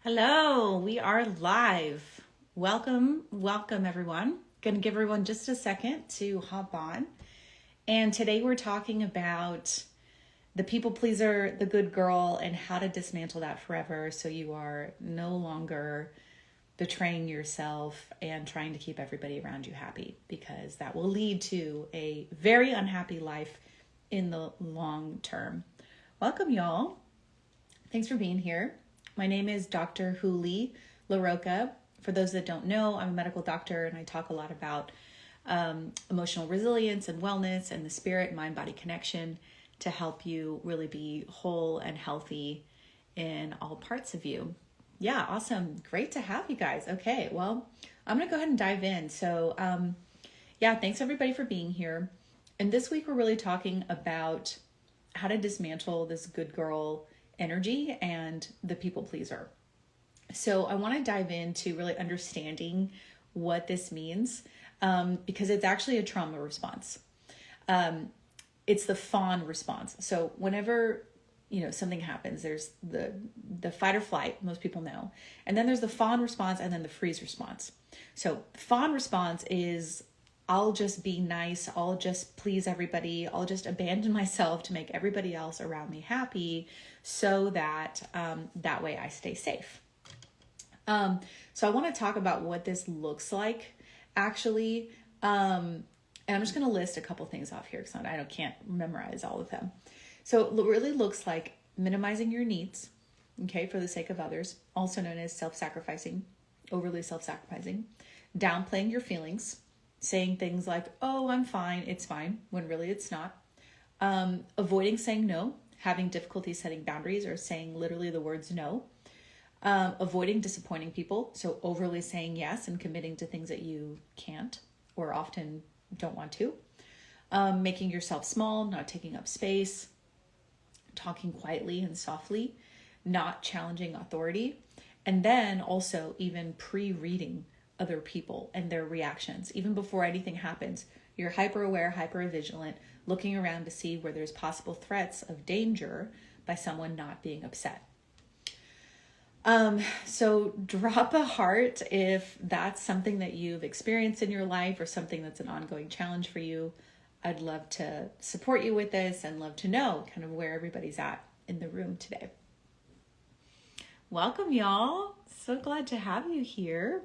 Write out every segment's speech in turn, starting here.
Hello, we are live. Welcome everyone. Going to give everyone just a second to hop on. And today we're talking about the people pleaser, the good girl, and how to dismantle that forever so you are no longer betraying yourself and trying to keep everybody around you happy, because that will lead to a very unhappy life in the long term. Welcome, y'all. Thanks for being here. My name is Dr. Huli LaRocca. For those that don't know, I'm a medical doctor and I talk a lot about emotional resilience and wellness and the spirit mind-body connection to help you really be whole and healthy in all parts of you. Yeah, awesome. Great to have you guys. Okay, well, I'm going to go ahead and dive in. So, thanks everybody for being here. And this week we're really talking about how to dismantle this good girl energy and the people pleaser. So I want to dive into really understanding what this means, because it's actually a trauma response. It's the fawn response. So whenever something happens, there's the fight or flight, most people know, and then there's the fawn response and then the freeze response. So fawn response is, I'll just be nice, I'll just please everybody, I'll just abandon myself to make everybody else around me happy so that that way I stay safe. So I want to talk about what this looks like actually. And I'm just going to list a couple things off here because I can't memorize all of them. So it really looks like minimizing your needs, okay, for the sake of others, also known as self-sacrificing, overly self-sacrificing, downplaying your feelings, saying things like, oh, I'm fine, it's fine, when really it's not. Avoiding saying no, having difficulty setting boundaries or saying literally the words no. Avoiding disappointing people, so overly saying yes and committing to things that you can't or often don't want to. Making yourself small, not taking up space, talking quietly and softly, not challenging authority, and then also even pre-reading other people and their reactions. Even before anything happens, you're hyper aware, hyper vigilant, looking around to see where there's possible threats of danger by someone not being upset. So drop a heart if that's something that you've experienced in your life or something that's an ongoing challenge for you. I'd love to support you with this and love to know kind of where everybody's at in the room today. Welcome, y'all. So glad to have you here.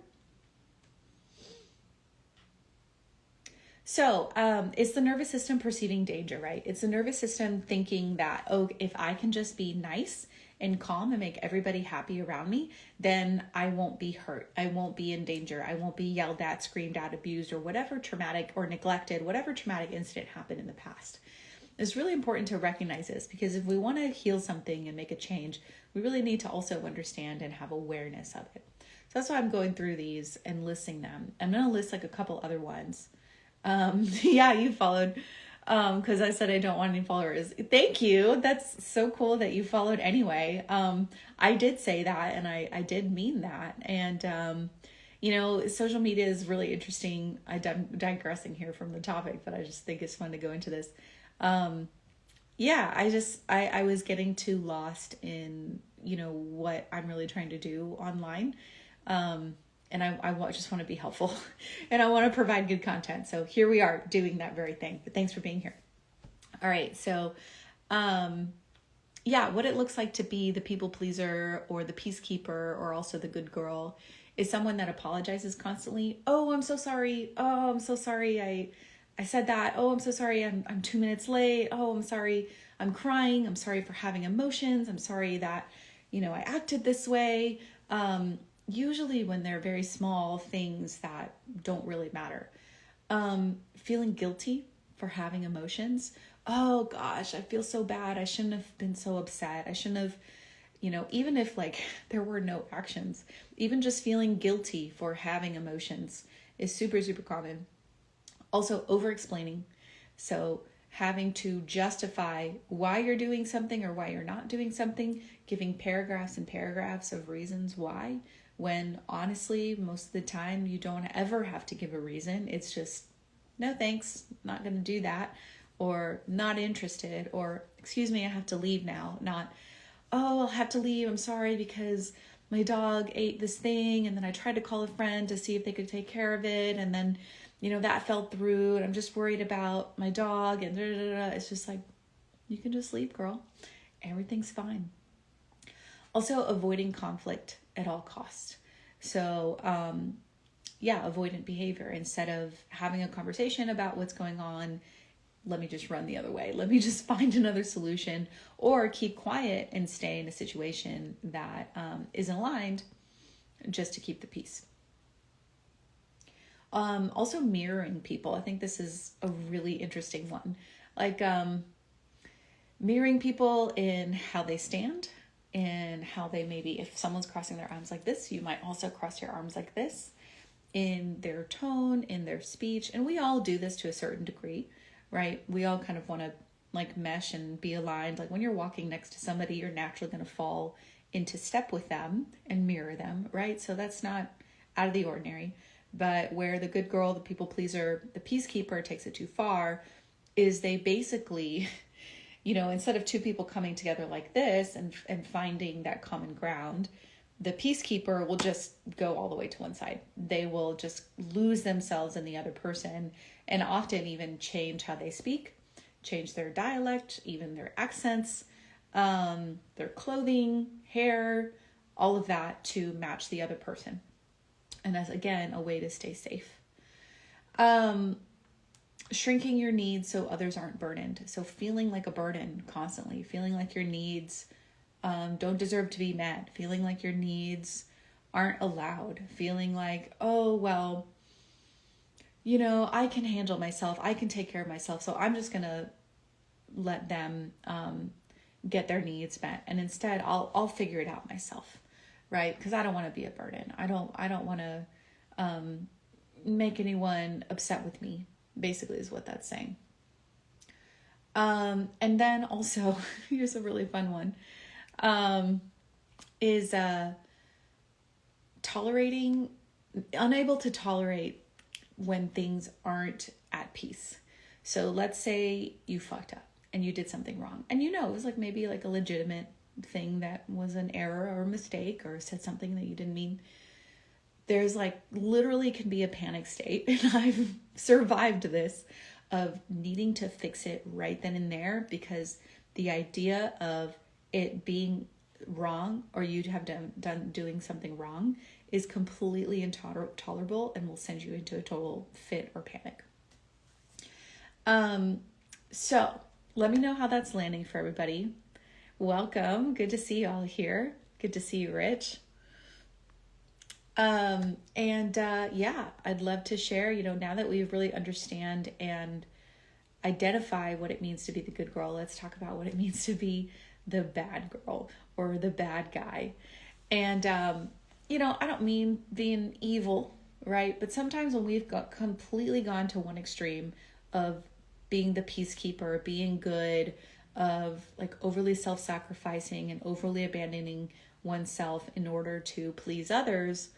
So it's the nervous system perceiving danger, right? It's the nervous system thinking that, oh, if I can just be nice and calm and make everybody happy around me, then I won't be hurt. I won't be in danger. I won't be yelled at, screamed at, abused, or whatever traumatic or neglected, whatever traumatic incident happened in the past. It's really important to recognize this because if we want to heal something and make a change, we really need to also understand and have awareness of it. So that's why I'm going through these and listing them. I'm going to list like a couple other ones. You followed, cause I said I don't want any followers. Thank you. That's so cool that you followed anyway. I did say that and I did mean that. And, social media is really interesting. I'm digressing here from the topic, but I just think it's fun to go into this. I was getting too lost in, what I'm really trying to do online. And I just want to be helpful and I want to provide good content. So here we are doing that very thing, but thanks for being here. All right. So, what it looks like to be the people pleaser or the peacekeeper or also the good girl is someone that apologizes constantly. Oh, I'm so sorry. Oh, I'm so sorry. I said that. Oh, I'm so sorry. I'm 2 minutes late. Oh, I'm sorry. I'm crying. I'm sorry for having emotions. I'm sorry that, I acted this way. Usually when they're very small things that don't really matter. Feeling guilty for having emotions. Oh gosh, I feel so bad. I shouldn't have been so upset. I shouldn't have, even if like there were no actions, even just feeling guilty for having emotions is super, super common. Also over-explaining. So having to justify why you're doing something or why you're not doing something, giving paragraphs and paragraphs of reasons why, when honestly, most of the time you don't ever have to give a reason. It's just, no thanks, not going to do that, or not interested, or excuse me, I have to leave now. Not, oh, I'll have to leave. I'm sorry because my dog ate this thing. And then I tried to call a friend to see if they could take care of it. And then, that fell through. And I'm just worried about my dog. And it's just like, you can just leave, girl. Everything's fine. Also, avoiding conflict at all costs. So, avoidant behavior. Instead of having a conversation about what's going on, let me just run the other way. Let me just find another solution, or keep quiet and stay in a situation that isn't aligned, just to keep the peace. Also mirroring people. I think this is a really interesting one. Like mirroring people in how they stand, and how they maybe, if someone's crossing their arms like this, you might also cross your arms like this, in their tone, in their speech. And we all do this to a certain degree, right? We all kind of want to like mesh and be aligned. Like when you're walking next to somebody, you're naturally going to fall into step with them and mirror them, right? So that's not out of the ordinary. But where the good girl, the people pleaser, the peacekeeper takes it too far, is they basically, instead of two people coming together like this and finding that common ground, the peacekeeper will just go all the way to one side. They will just lose themselves in the other person, and often even change how they speak, change their dialect, even their accents, their clothing, hair, all of that to match the other person. And as, again, a way to stay safe. Shrinking your needs so others aren't burdened. So feeling like a burden constantly, feeling like your needs don't deserve to be met, feeling like your needs aren't allowed, feeling like, oh, well, I can handle myself. I can take care of myself. So I'm just going to let them get their needs met. And instead I'll figure it out myself, right? Because I don't want to be a burden. I don't want to make anyone upset with me, basically is what that's saying. And then also, here's a really fun one, is unable to tolerate when things aren't at peace. So let's say you fucked up and you did something wrong, and it was like maybe like a legitimate thing that was an error or a mistake, or said something that you didn't mean. There's like literally can be a panic state, and I've survived this, of needing to fix it right then and there, because the idea of it being wrong, or you have done doing something wrong, is completely intolerable and will send you into a total fit or panic. So let me know how that's landing for everybody. Welcome. Good to see you all here. Good to see you, Rich. I'd love to share, now that we really understand and identify what it means to be the good girl, let's talk about what it means to be the bad girl or the bad guy. And, I don't mean being evil, right? But sometimes when we've completely gone to one extreme of being the peacekeeper, being good, of like overly self-sacrificing and overly abandoning oneself in order to please others,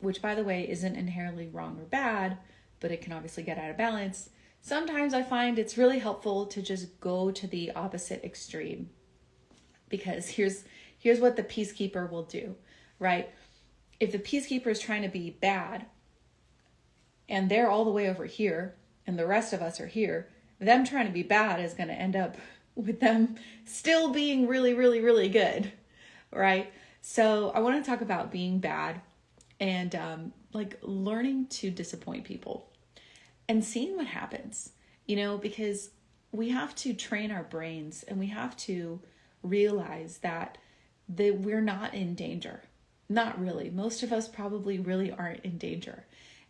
which, by the way, isn't inherently wrong or bad, but it can obviously get out of balance. Sometimes I find it's really helpful to just go to the opposite extreme, because here's what the peacekeeper will do, right? If the peacekeeper is trying to be bad and they're all the way over here and the rest of us are here, them trying to be bad is going to end up with them still being really, really, really good, right? So I want to talk about being bad and learning to disappoint people and seeing what happens, because we have to train our brains, and we have to realize that we're not in danger. Not really. Most of us probably really aren't in danger.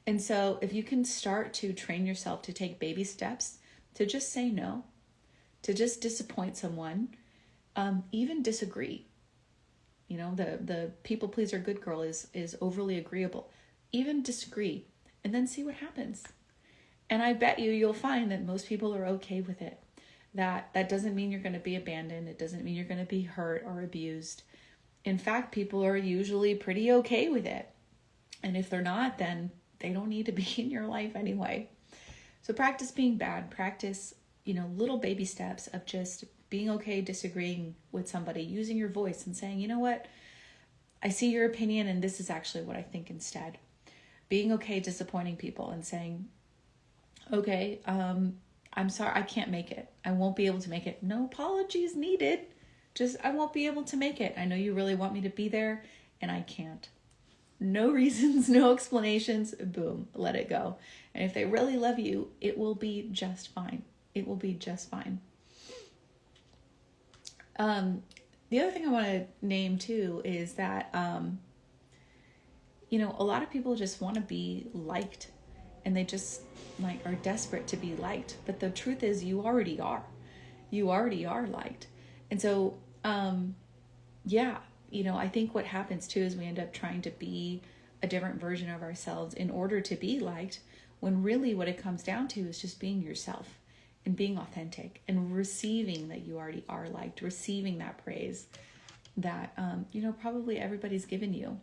And so if you can start to train yourself to take baby steps, to just say no, to just disappoint someone, even disagree. The people pleaser good girl is overly agreeable. Even disagree, and then see what happens. And I bet you'll find that most people are okay with it. That doesn't mean you're going to be abandoned. It doesn't mean you're going to be hurt or abused. In fact, people are usually pretty okay with it. And if they're not, then they don't need to be in your life anyway. So practice being bad. Practice, little baby steps of just being okay disagreeing with somebody, using your voice and saying, you know what, I see your opinion and this is actually what I think instead. Being okay disappointing people and saying, okay, I'm sorry, I can't make it. I won't be able to make it. No apologies needed. Just, I won't be able to make it. I know you really want me to be there and I can't. No reasons, no explanations, boom, let it go. And if they really love you, it will be just fine. It will be just fine. The other thing I want to name too is that, a lot of people just want to be liked and they just are desperate to be liked. But the truth is you already are. You already are liked. And so, I think what happens too is we end up trying to be a different version of ourselves in order to be liked, when really what it comes down to is just being yourself and being authentic and receiving that you already are liked, receiving that praise that, probably everybody's given you.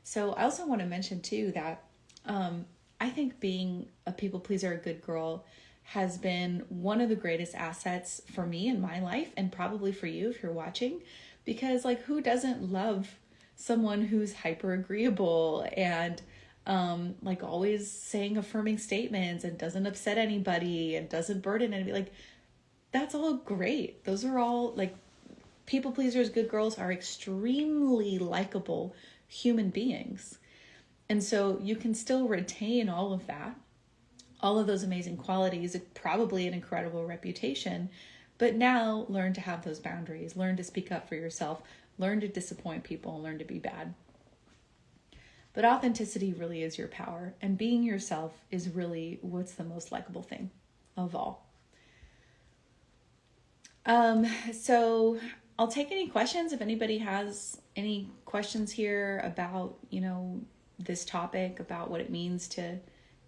So I also want to mention too that I think being a people pleaser, a good girl, has been one of the greatest assets for me in my life, and probably for you if you're watching, because who doesn't love someone who's hyper agreeable and always saying affirming statements and doesn't upset anybody and doesn't burden anybody. That's all great. Those are all people pleasers, good girls are extremely likable human beings. And so you can still retain all of that, all of those amazing qualities, probably an incredible reputation, but now learn to have those boundaries, learn to speak up for yourself, learn to disappoint people, and learn to be bad. But authenticity really is your power, and being yourself is really what's the most likable thing of all. So I'll take any questions if anybody has any questions here about, this topic, about what it means to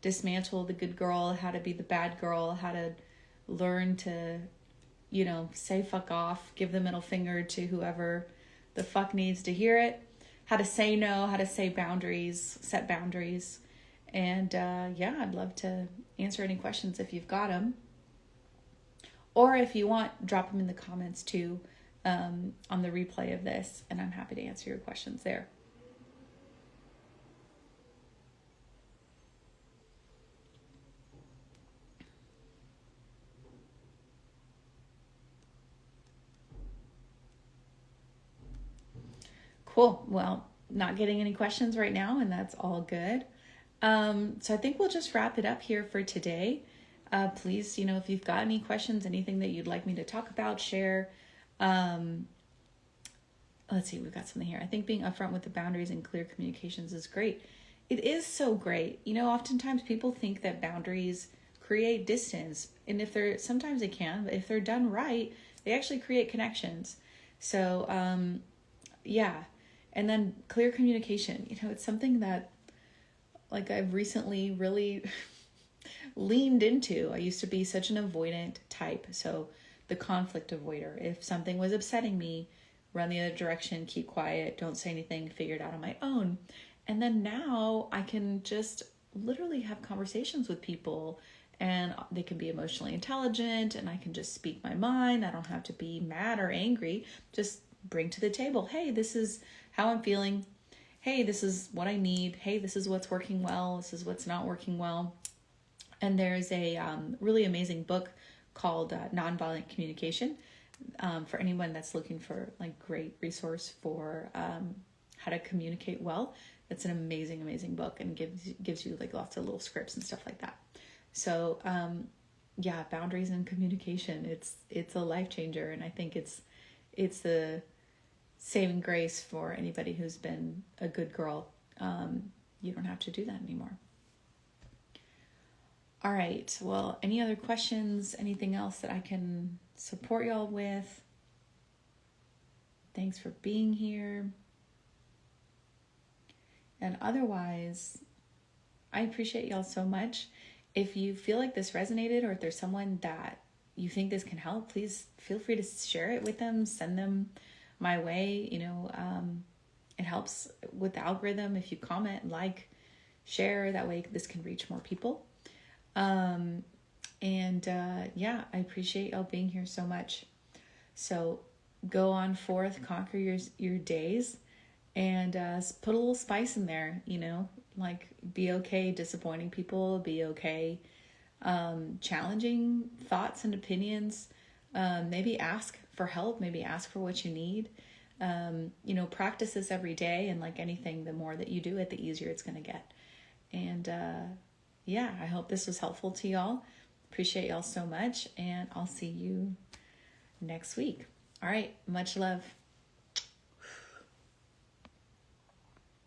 dismantle the good girl, how to be the bad girl, how to learn to, say fuck off, give the middle finger to whoever the fuck needs to hear it, how to say no, how to say boundaries, set boundaries. And I'd love to answer any questions if you've got them. Or if you want, drop them in the comments too on the replay of this, and I'm happy to answer your questions there. Cool. Well, not getting any questions right now, and that's all good. So I think we'll just wrap it up here for today. Please, if you've got any questions, anything that you'd like me to talk about, share. Let's see, we've got something here. I think being upfront with the boundaries and clear communications is great. It is so great. Oftentimes people think that boundaries create distance, and sometimes they can, but if they're done right, they actually create connections. So, And then clear communication, it's something that I've recently really leaned into. I used to be such an avoidant type. So the conflict avoider, if something was upsetting me, run the other direction, keep quiet, don't say anything, figure it out on my own. And then now I can just literally have conversations with people, and they can be emotionally intelligent, and I can just speak my mind. I don't have to be mad or angry. Just bring to the table, hey, this is how I'm feeling. Hey, this is what I need. Hey, this is what's working well. This is what's not working well. And there's a really amazing book called Nonviolent Communication for anyone that's looking for great resource for how to communicate well. It's an amazing, amazing book, and gives you lots of little scripts and stuff like that. So boundaries and communication, it's a life changer, and I think it's the saving grace for anybody who's been a good girl. You don't have to do that anymore. All right. Well, any other questions? Anything else that I can support y'all with? Thanks for being here. And otherwise, I appreciate y'all so much. If you feel like this resonated, or if there's someone that you think this can help, please feel free to share it with them, send them my way. It helps with the algorithm if you comment, share, that way this can reach more people. I appreciate y'all being here so much. So go on forth, conquer your days, and put a little spice in there, like be okay disappointing people, be okay challenging thoughts and opinions, maybe ask for help, maybe ask for what you need. Practice this every day, and like anything, the more that you do it, the easier it's going to get. And I hope this was helpful to y'all. Appreciate y'all so much, and I'll see you next week. All right, much love.